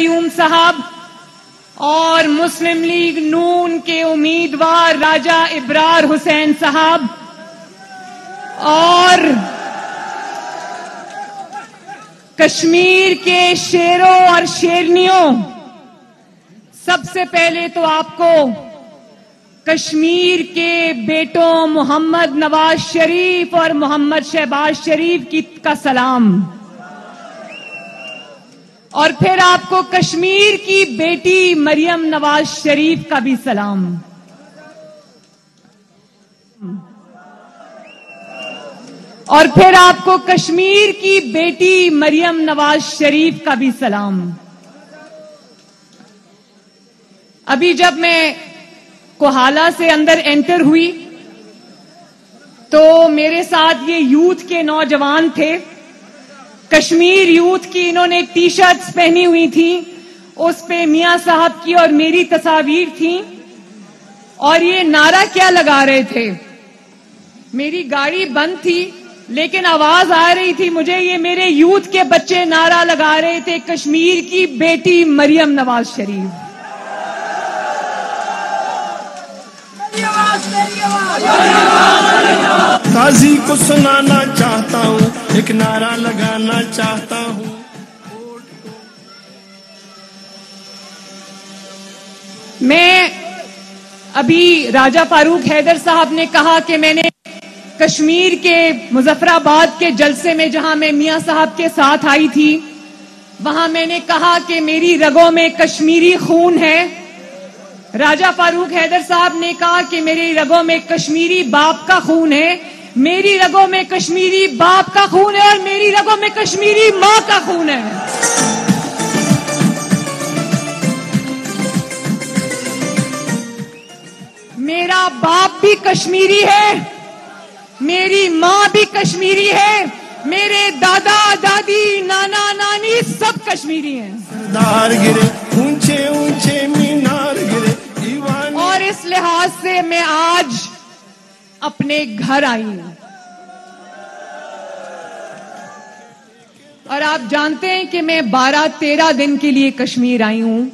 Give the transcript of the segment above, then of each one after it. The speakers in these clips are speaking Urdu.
قیوم صاحب اور مسلم لیگ نون کے امیدوار راجہ ابرار حسین صاحب اور کشمیر کے شیروں اور شیرنیوں، سب سے پہلے تو آپ کو کشمیر کے بیٹوں محمد نواز شریف اور محمد شہباز شریف کا سلام، اور پھر آپ کو کشمیر کی بیٹی مریم نواز شریف کا بھی سلام۔ اور پھر آپ کو کشمیر کی بیٹی مریم نواز شریف کا بھی سلام۔ ابھی جب میں کوہالہ سے اندر انٹر ہوئی تو میرے ساتھ یہ یوتھ کے نوجوان تھے، کشمیر یوتھ کی، انہوں نے ٹی شرٹس پہنی ہوئی تھیں، اس پہ میاں صاحب کی اور میری تصاویر تھیں، اور یہ نعرہ کیا لگا رہے تھے؟ میری گاڑی بند تھی لیکن آواز آ رہی تھی مجھے، یہ میرے یوتھ کے بچے نعرہ لگا رہے تھے، کشمیر کی بیٹی مریم نواز شریف۔ قاضی کو سنانا چاہتا ہوں، ایک نعرہ لگانا چاہتا ہوں۔ میں ابھی راجہ فاروق حیدر صاحب نے کہا کہ میں نے کشمیر کے مظفر آباد کے جلسے میں جہاں میں میاں صاحب کے ساتھ آئی تھی، وہاں میں نے کہا کہ میری رگوں میں کشمیری خون ہے۔ راجہ فاروق حیدر صاحب نے کہا کہ میری رگوں میں کشمیری باپ کا خون ہے، میری رگوں میں کشمیری باپ کا خون ہے، اور میری رگوں میں کشمیری ماں کا خون ہے۔ میرا باپ بھی کشمیری ہے، میری ماں بھی کشمیری ہے، میرے دادا دادی نانا نانی سب کشمیری ہیں۔ سردار گرے اونچے اونچے مینار گرے، اور اس لحاظ سے میں آج اپنے گھر آئی ہوں، اور آپ جانتے ہیں کہ میں 12-13 دن کے لیے کشمیر آئی ہوں۔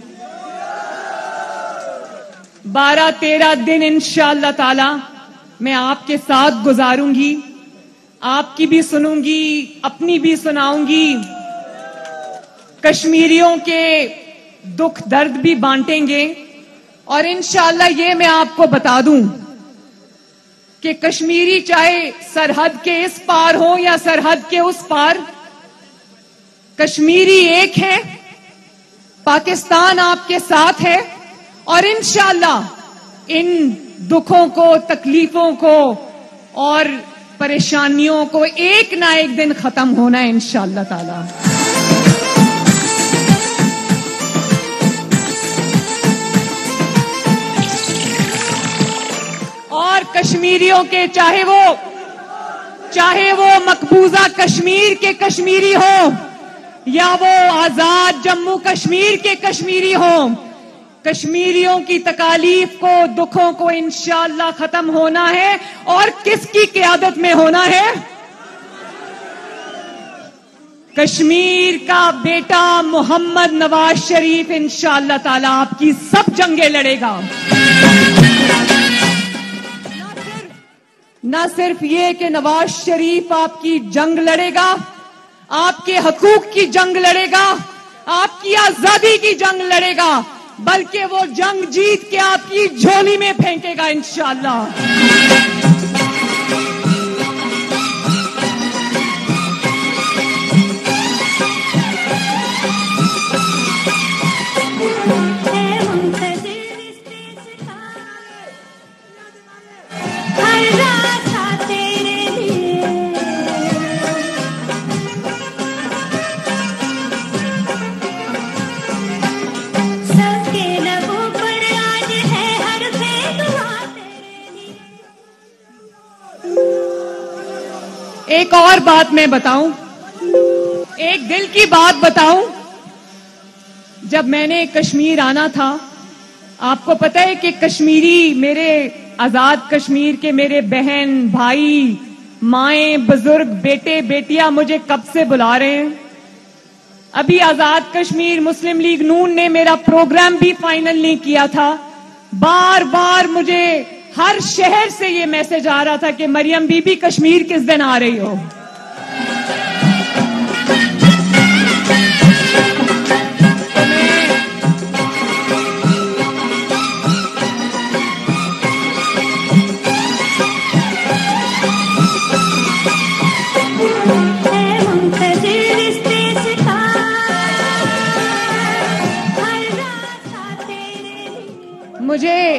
12-13 دن انشاءاللہ تعالی میں آپ کے ساتھ گزاروں گی، آپ کی بھی سنوں گی، اپنی بھی سناؤں گی، کشمیریوں کے دکھ درد بھی بانٹیں گے، اور انشاءاللہ یہ میں آپ کو بتا دوں کہ کشمیری چاہے سرحد کے اس پار ہو یا سرحد کے اس پار، کشمیری ایک ہے، پاکستان آپ کے ساتھ ہے، اور انشاءاللہ ان دکھوں کو، تکلیفوں کو اور پریشانیوں کو ایک نہ ایک دن ختم ہونا ہے انشاءاللہ تعالی۔ اور کشمیریوں کے چاہے وہ مقبوضہ کشمیر کے کشمیری ہوں یا وہ آزاد جموں کشمیر کے کشمیری ہوں، کشمیریوں کی تکالیف کو، دکھوں کو انشاءاللہ ختم ہونا ہے، اور کس کی قیادت میں ہونا ہے؟ کشمیر کا بیٹا محمد نواز شریف انشاءاللہ تعالی آپ کی سب جنگیں لڑے گا۔ نہ صرف یہ کہ نواز شریف آپ کی جنگ لڑے گا، آپ کے حقوق کی جنگ لڑے گا، آپ کی آزادی کی جنگ لڑے گا، بلکہ وہ جنگ جیت کے آپ کی جھولی میں پھینکے گا انشاءاللہ۔ ایک اور بات میں بتاؤں، ایک دل کی بات بتاؤں، جب میں نے کشمیر آنا تھا، آپ کو پتہ ہے کہ کشمیری، میرے آزاد کشمیر کے میرے بہن بھائی، مائیں، بزرگ، بیٹے بیٹیاں مجھے کب سے بلا رہے ہیں؟ ابھی آزاد کشمیر مسلم لیگ نون نے میرا پروگرام بھی فائنل نہیں کیا تھا. بار بار مجھے ہر شہر سے یہ میسج آ رہا تھا کہ مریم بی بی کشمیر کس دن آ رہی ہو. مجھے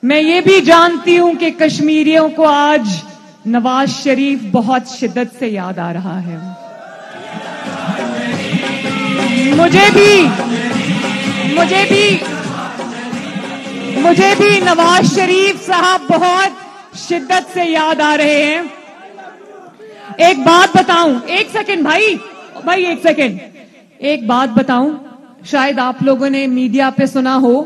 میں یہ بھی جانتی ہوں کہ کشمیریوں کو آج نواز شریف بہت شدت سے یاد آ رہا ہے. مجھے بھی نواز شریف صاحب بہت شدت سے یاد آ رہے ہیں. ایک بات بتاؤں, ایک سیکنڈ بھائی ایک سیکنڈ, ایک بات بتاؤں. شاید آپ لوگوں نے میڈیا پہ سنا ہو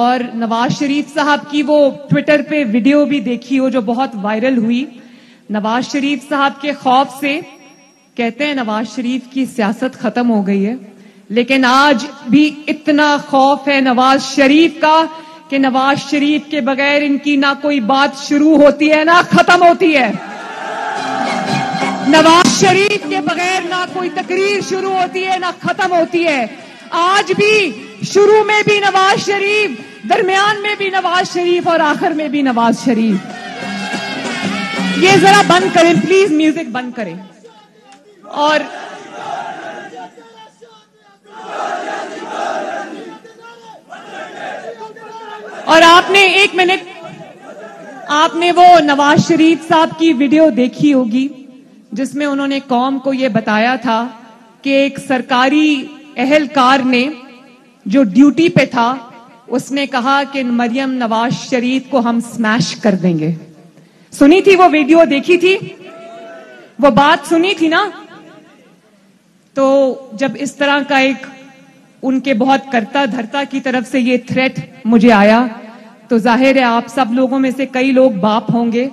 اور نواز شریف صاحب کی وہ ٹویٹر پہ ویڈیو بھی دیکھی ہو جو بہت وائرل ہوئی. نواز شریف صاحب کے خوف سے کہتے ہیں نواز شریف کی سیاست ختم ہو گئی ہے, لیکن آج بھی اتنا خوف ہے نواز شریف کا کہ نواز شریف کے بغیر ان کی نہ کوئی بات شروع ہوتی ہے نہ ختم ہوتی ہے. نواز شریف کے بغیر نہ کوئی تقریر شروع ہوتی ہے نہ ختم ہوتی ہے. آج بھی شروع میں بھی نواز شریف, درمیان میں بھی نواز شریف اور آخر میں بھی نواز شریف. یہ ذرا بند کریں پلیز, میوزک بند کریں. اور آپ نے ایک منٹ, آپ نے وہ نواز شریف صاحب کی ویڈیو دیکھی ہوگی جس میں انہوں نے قوم کو یہ بتایا تھا کہ ایک سرکاری اہلکار نے جو ڈیوٹی پہ تھا اس نے کہا کہ مریم نواز شریف کو ہم سمیش کر دیں گے. سنی تھی وہ ویڈیو, دیکھی تھی, وہ بات سنی تھی نا. تو جب اس طرح کا ایک ان کے بہت کرتا دھرتا کی طرف سے یہ تھریٹ مجھے آیا تو ظاہر ہے آپ سب لوگوں میں سے کئی لوگ باپ ہوں گے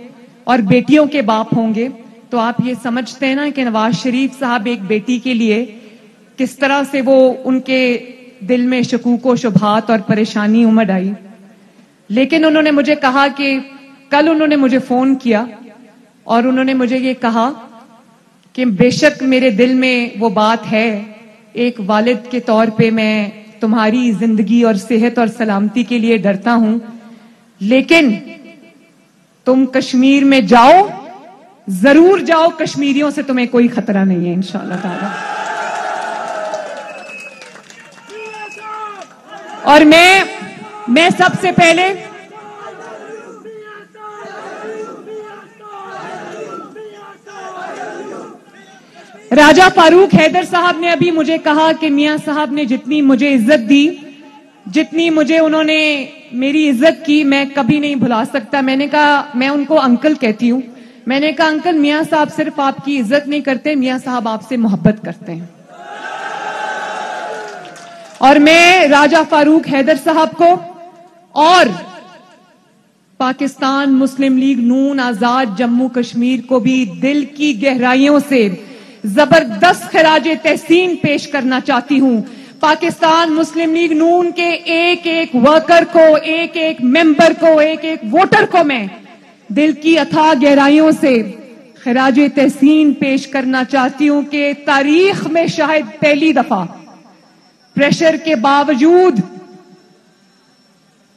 اور بیٹیوں کے باپ ہوں گے, تو آپ یہ سمجھتے ہیں نا کہ نواز شریف صاحب ایک بیٹی کے لیے کس طرح سے وہ ان کے دل میں شکوک و شبہات اور پریشانی امڑ آئی. لیکن انہوں نے مجھے کہا کہ کل انہوں نے مجھے فون کیا اور انہوں نے مجھے یہ کہا کہ بے شک میرے دل میں وہ بات ہے, ایک والد کے طور پہ میں تمہاری زندگی اور صحت اور سلامتی کے لیے ڈرتا ہوں, لیکن تم کشمیر میں جاؤ, ضرور جاؤ, کشمیریوں سے تمہیں کوئی خطرہ نہیں ہے انشاءاللہ تعالی. اور میں سب سے پہلے راجہ فاروق حیدر صاحب نے ابھی مجھے کہا کہ میاں صاحب نے جتنی مجھے عزت دی, جتنی مجھے انہوں نے میری عزت کی, میں کبھی نہیں بھلا سکتا. میں نے کہا, میں ان کو انکل کہتی ہوں, میں نے کہا انکل میاں صاحب صرف آپ کی عزت نہیں کرتے, میاں صاحب آپ سے محبت کرتے ہیں. اور میں راجہ فاروق حیدر صاحب کو اور پاکستان مسلم لیگ نون آزاد جموں کشمیر کو بھی دل کی گہرائیوں سے زبردست خراج تحسین پیش کرنا چاہتی ہوں. پاکستان مسلم لیگ نون کے ایک ایک ورکر کو, ایک ایک ممبر کو, ایک ایک ووٹر کو میں دل کی اتھاہ گہرائیوں سے خراج تحسین پیش کرنا چاہتی ہوں کہ تاریخ میں شاید پہلی دفعہ پریشر کے باوجود,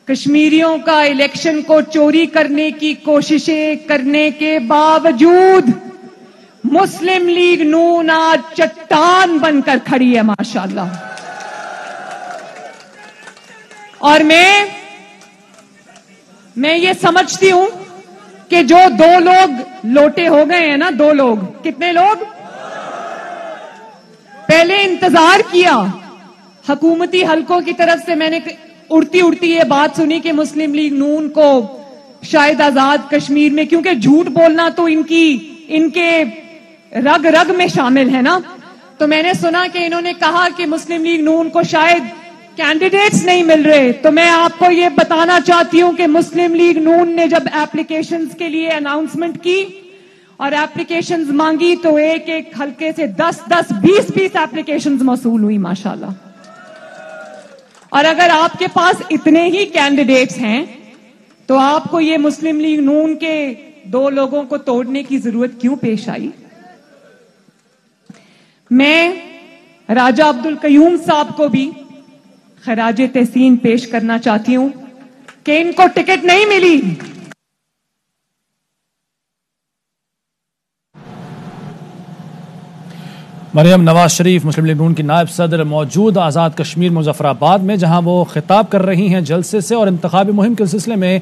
کشمیریوں کا الیکشن کو چوری کرنے کی کوششیں کرنے کے باوجود مسلم لیگ نون آج چٹان بن کر کھڑی ہے ماشاءاللہ. اور میں یہ سمجھتی ہوں کہ جو 2 لوگ لوٹے ہو گئے ہیں نا, 2 لوگ, کتنے لوگ پہلے انتظار کیا حکومتی حلقوں کی طرف سے, میں نے اڑتی اڑتی یہ بات سنی کہ مسلم لیگ نون کو شاید آزاد کشمیر میں, کیونکہ جھوٹ بولنا تو ان کے رگ رگ میں شامل ہے نا. تو میں نے سنا کہ انہوں نے کہا کہ مسلم لیگ نون کو شاید کینڈیڈیٹس نہیں مل رہے. تو میں آپ کو یہ بتانا چاہتی ہوں کہ مسلم لیگ نون نے جب ایپلیکیشنز کے لیے اناؤنسمنٹ کی اور ایپلیکیشنز مانگی تو ایک ایک حلقے سے 10 20 ایپلیکیشنز موصول ہوئی ماشاءاللہ. اور اگر آپ کے پاس اتنے ہی کینڈیڈیٹس ہیں تو آپ کو یہ مسلم لیگ نون کے 2 لوگوں کو توڑنے کی ضرورت کیوں پیش آئی؟ میں راجہ عبدالقیوم صاحب کو بھی خراج تحسین پیش کرنا چاہتی ہوں کہ ان کو ٹکٹ نہیں ملی. مریم نواز شریف مسلم لیگ نون کی نائب صدر موجود آزاد کشمیر مظفر آباد میں, جہاں وہ خطاب کر رہی ہیں جلسے سے, اور انتخابی مہم کے سلسلے میں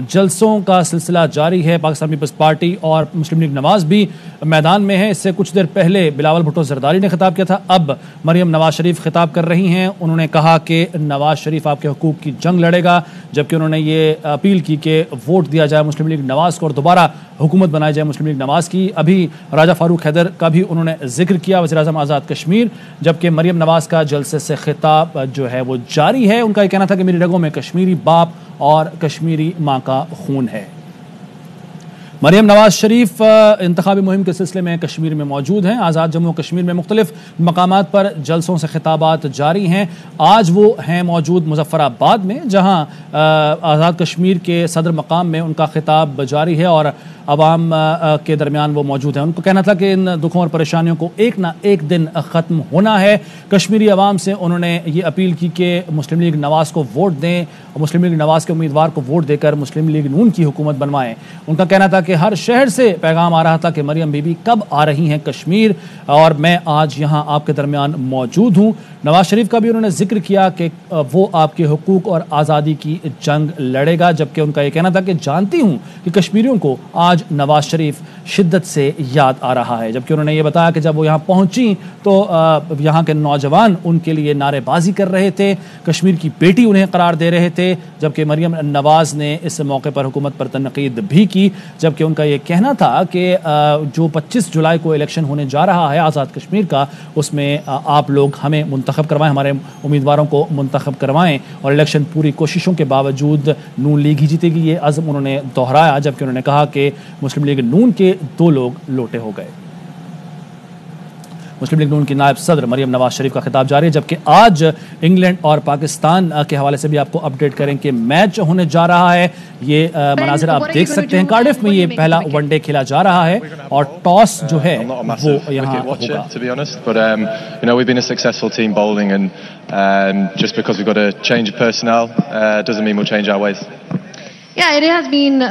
جلسوں کا سلسلہ جاری ہے. پاکستان پیپلز پارٹی اور مسلم لیگ نواز بھی میدان میں ہے. اس سے کچھ دیر پہلے بلاول بھٹو زرداری نے خطاب کیا تھا, اب مریم نواز شریف خطاب کر رہی ہیں. انہوں نے کہا کہ نواز شریف آپ کے حقوق کی جنگ لڑے گا, جبکہ انہوں نے یہ اپیل کی کہ ووٹ دیا جائے مسلم لیگ نواز کو اور دوبارہ حکومت بنائی جائے مسلم لیگ نواز کی. ابھی راجہ فاروق حیدر کا بھی انہوں نے ذکر کیا, وزیر اعظم آزاد کشمیر, جبکہ مریم نواز کا جلسے سے خطاب جو ہے وہ جاری ہے. ان کا یہ کہنا تھا کہ میری رگوں میں کشمیری باپ اور کشمیری ماں کا خون ہے. مریم نواز شریف انتخابی مہم کے سلسلے میں کشمیر میں موجود ہیں. آزاد جموں کشمیر میں مختلف مقامات پر جلسوں سے خطابات جاری ہیں. آج وہ ہیں موجود مظفر آباد میں, جہاں آزاد کشمیر کے صدر مقام میں ان کا خطاب جاری ہے اور عوام کے درمیان وہ موجود ہیں. ان کو کہنا تھا کہ ان دکھوں اور پریشانیوں کو ایک نہ ایک دن ختم ہونا ہے. کشمیری عوام سے انہوں نے یہ اپیل کی کہ مسلم لیگ نواز کو ووٹ دیں, مسلم لیگ نواز کے امیدوار کو ووٹ دے کر مسلم لیگ نون کی حکومت بنوائیں. ان کا کہنا تھا کہ ہر شہر سے پیغام آ رہا تھا کہ مریم بی بی کب آ رہی ہیں کشمیر, اور میں آج یہاں آپ کے درمیان موجود ہوں. نواز شریف کا بھی انہوں نے ذکر کیا کہ وہ آپ کے حقوق اور آزادی کی جنگ لڑے گا, جبکہ ان کا یہ کہنا تھا کہ جانتی ہوں کہ کشمیریوں کو آج نواز شریف شدت سے یاد آ رہا ہے. جبکہ انہوں نے یہ بتایا کہ جب وہ یہاں پہنچی تو یہاں کے نوجوان ان کے لیے نعرے بازی کر رہے تھے, کشمیر کی بیٹی انہیں قرار دے رہے تھے, جبکہ مریم نواز نے اس موقع پر حکومت پر تنقید بھی کی. جبکہ ان کا یہ کہنا تھا کہ جو 25 جولائی کو الیکشن ہونے جا رہا ہے آزاد کشمیر کا, اس میں آپ لوگ ہمیں منتخب کروائیں, ہمارے امیدواروں کو منتخب کروائیں, اور الیکشن پوری کوششوں کے باوجود نون لیگ ہی جیتے گی. یہ عزم انہوں نے دہرایا, جبکہ انہوں نے کہا کہ مسلم لیگ نون کے 2 لوگ لوٹے ہو گئے. مسلم لیگ نون کی نائب صدر مریم نواز شریف کا خطاب جاری ہے. جبکہ آج انگلینڈ اور پاکستان کے حوالے سے بھی آپ کو اپڈیٹ کریں کہ میچ ہونے جا رہا ہے. یہ مناظر آپ دیکھ سکتے ہیں, کارڈف میں یہ پہلا ون ڈے کھیلا جا رہا ہے اور ٹاس جو ہے وہ یہاں ہوگا. Yeah, it has been